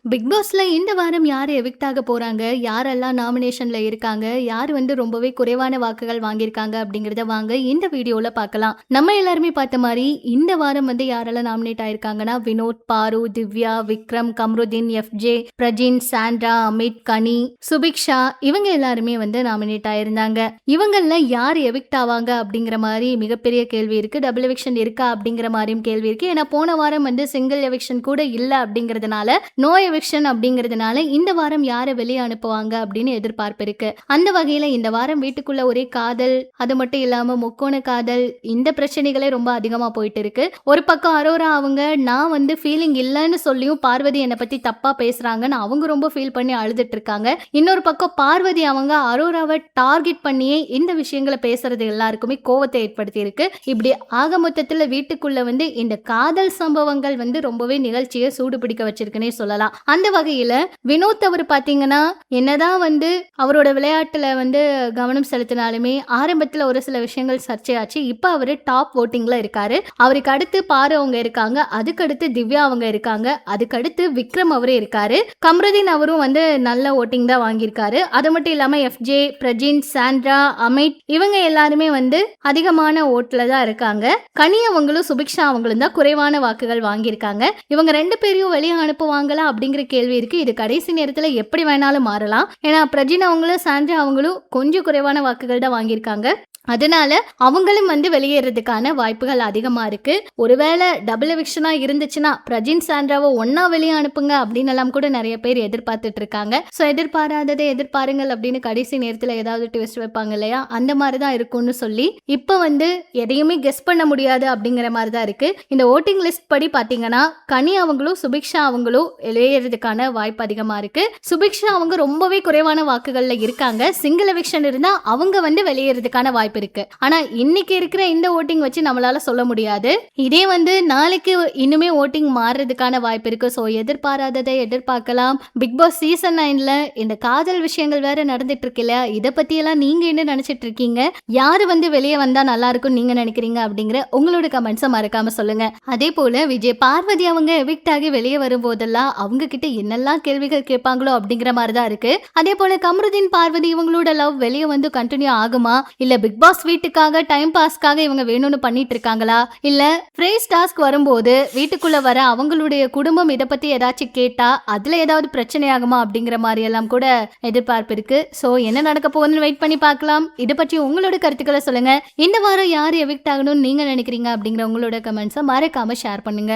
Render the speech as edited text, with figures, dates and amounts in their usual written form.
Big பாஸ்ல இந்த வாரம் யார் எவிக்ட் ஆக போறாங்க, யாரெல்லாம் நாமினேஷன்ல இருக்காங்க, யார் ரொம்பவே குறைவான வாக்குகள் வாங்கியிருக்காங்க அப்படிங்கறத வாங்க இந்த வீடியோல பார்க்கலாம். நம்ம எல்லாருமே பார்த்த மாதிரி இந்த வாரம் யாரெல்லாம் நாமினேட் ஆயிருக்காங்கன்னா வினோத், பாரு, திவ்யா, விக்ரம், கம்ருதீன், எஃப்ஜே, பிரஜின், சாண்ட்ரா, அமித், கனி, சுபிக்ஷா இவங்க எல்லாருமே நாமினேட் ஆயிருந்தாங்க. இவங்கள யார் எவிக்ட் ஆவாங்க அப்படிங்கிற மாதிரி மிகப்பெரிய கேள்வி இருக்கு. டபுள் எவிக்ஷன் இருக்கா அப்படிங்கிற மாதிரியும் கேள்வி இருக்கு. ஏன்னா போன வாரம் சிங்கிள் எவிக்ஷன் கூட இல்ல அப்படிங்கறதுனால நோ எவிக்ஷன் அப்படிங்கிறதுனால இந்த வாரம் யாரை வெளியே அனுப்புவாங்க அப்படின்னு எதிர்பார்ப்பு இருக்கு. அந்த வகையில இந்த வாரம் வீட்டுக்குள்ள ஒரே காதல், அது மட்டும் இல்லாம முக்கோண காதல், இந்த பிரச்சனைகளே ரொம்ப அதிகமா போயிட்டு இருக்கு. ஒரு பக்கம் அரோரா அவங்க நான் ஃபீலிங் இல்லைன்னு சொல்லியும் பார்வதி என்னை பத்தி தப்பா பேசுறாங்கன்னு அவங்க ரொம்ப ஃபீல் பண்ணி அழுதுட்டு இருக்காங்க. இன்னொரு பக்கம் பார்வதி அவங்க அரோராவை டார்கெட் பண்ணியே இந்த விஷயங்களை பேசுறது எல்லாருக்குமே கோவத்தை ஏற்படுத்தி இருக்கு. இப்படி ஆக மொத்தத்துல வீட்டுக்குள்ள இந்த காதல் சம்பவங்கள் ரொம்பவே நிகழ்ச்சியை சூடு பிடிக்க வச்சிருக்குன்னே சொல்லலாம். அந்த வகையில வினோத் அவர் பாத்தீங்கன்னா என்னதான் அவரோட விளையாட்டுல கவனம் செலுத்தினாலுமே ஆரம்பத்துல ஒரு சில விஷயங்கள் சர்ச்சையாச்சு. இப்ப அவரு டாப் ஓட்டிங்ல இருக்காரு. அவருக்கு அடுத்து பாரு அவங்க இருக்காங்க, அதுக்கடுத்து திவ்யா அவங்க இருக்காங்க, அதுக்கடுத்து விக்ரம் அவரே இருக்காரு. கம்ருதீன் அவரும் நல்ல ஓட்டிங் தான் வாங்கியிருக்காரு. அது மட்டும் இல்லாம எஃப்ஜே, பிரஜின், சாண்ட்ரா, அமித் இவங்க எல்லாருமே அதிகமான ஓட்டுல தான் இருக்காங்க. கனி அவங்களும் சுபிக்ஷா அவங்களும் தான் குறைவான வாக்குகள் வாங்கியிருக்காங்க. இவங்க ரெண்டு பேரையும் வெளியே அனுப்புவாங்களா அப்படிங்கிற கேள்வி இருக்கு. இது கடைசி நேரத்துல எப்படி வேணாலும் மாறலாம். ஏன்னா பிரஜின் அவங்களும் சாண்ட்ரா அவங்களும் கொஞ்சம் குறைவான வாக்குகள் தான் வாங்கியிருக்காங்க. அதனால அவங்களும் வெளியேறதுக்கான வாய்ப்புகள் அதிகமா இருக்கு. ஒருவேளை டபுள் எவிக்ஷனா இருந்துச்சுன்னா பிரஜின், சாண்ட்ராவை ஒன்னா வெளியே அனுப்புங்க அப்படின்னு எல்லாம் கூட நிறைய பேர் எதிர்பார்த்துட்டு இருக்காங்க. ஸோ எதிர்பாராததை எதிர்பாருங்கள் அப்படின்னு கடைசி நேரத்தில் ஏதாவது ட்விஸ்ட் வைப்பாங்க இல்லையா, அந்த மாதிரி தான் இருக்கும்னு சொல்லி இப்போ எதையுமே கெஸ் பண்ண முடியாது அப்படிங்கிற மாதிரி தான் இருக்கு. இந்த ஓட்டிங் லிஸ்ட் படி பாத்தீங்கன்னா கனி அவங்களும் சுபிக்ஷா அவங்களும் வெளியேறதுக்கான வாய்ப்பு அதிகமா இருக்கு. சுபிக்ஷா அவங்க ரொம்பவே குறைவான வாக்குகள்ல இருக்காங்க. சிங்கிள் எவிக்ஷன் இருந்தா அவங்க வெளியேறதுக்கான வாய்ப்பு இருக்கு. ஆனா இன்னைக்கு இருக்கிற இந்த ஓட்டிங் வச்சு நம்மளால சொல்ல முடியாது. இதே நாளைக்கு இன்னுமே ஓட்டிங் மாறுறதுக்கான வாய்ப்பு இருக்கு. சோ எதிர்பாராததை எதிர்பார்க்கலாம். பிக் பாஸ் சீசன் 9ல இந்த காதல் விஷயங்கள் வேற நடந்துட்டு இருக்குல்ல, இத பத்தி எல்லாம் நீங்க என்ன நினைச்சிட்டு இருக்கீங்க? யாரு வெளியே வந்தா நல்லா இருக்கும் நீங்க நினைக்கிறீங்க அப்படிங்கிற உங்களோட கமெண்ட்ஸை மறக்காம சொல்லுங்க. அதே போல விஜய், பார்வதி அவங்க எவிக்ட் ஆகி வெளியே வரும்போதெல்லாம் அவங்க கிட்ட என்னெல்லாம் கேள்விகள் கேட்பாங்களோ அப்படிங்கிற மாதிரி தான் இருக்கு. அதே போல கம்ருதீன், பார்வதி இவங்களோட லவ் வெளியே கண்டினியூ ஆகுமா, இல்ல பிக் பாஸ் வீட்டுக்காக டைம் பாஸ்க்காக இவங்க வேணும்னு பண்ணிட்டு இருக்காங்களா, இல்ல ஃப்ரேஸ் டாஸ்க் வரும்போது வீட்டுக்குள்ள வர அவங்களுடைய குடும்பம் இதை பத்தி ஏதாச்சும் கேட்டா அதுல ஏதாவது பிரச்சனை ஆகுமா அப்படிங்கிற மாதிரி எல்லாம் கூட எதிர்பார்ப்பு இருக்கு. சோ என்ன நடக்க போகுதுன்னு வெயிட் பண்ணி பார்க்கலாம். இதை பற்றி உங்களோட கருத்துக்களை சொல்லுங்க. இந்த வாரம் யார் எவிக்ட் ஆகணும்னு நீங்க நினைக்கிறீங்க அப்படிங்கிற உங்களோட கமெண்ட்ஸை மறக்காம ஷேர் பண்ணுங்க.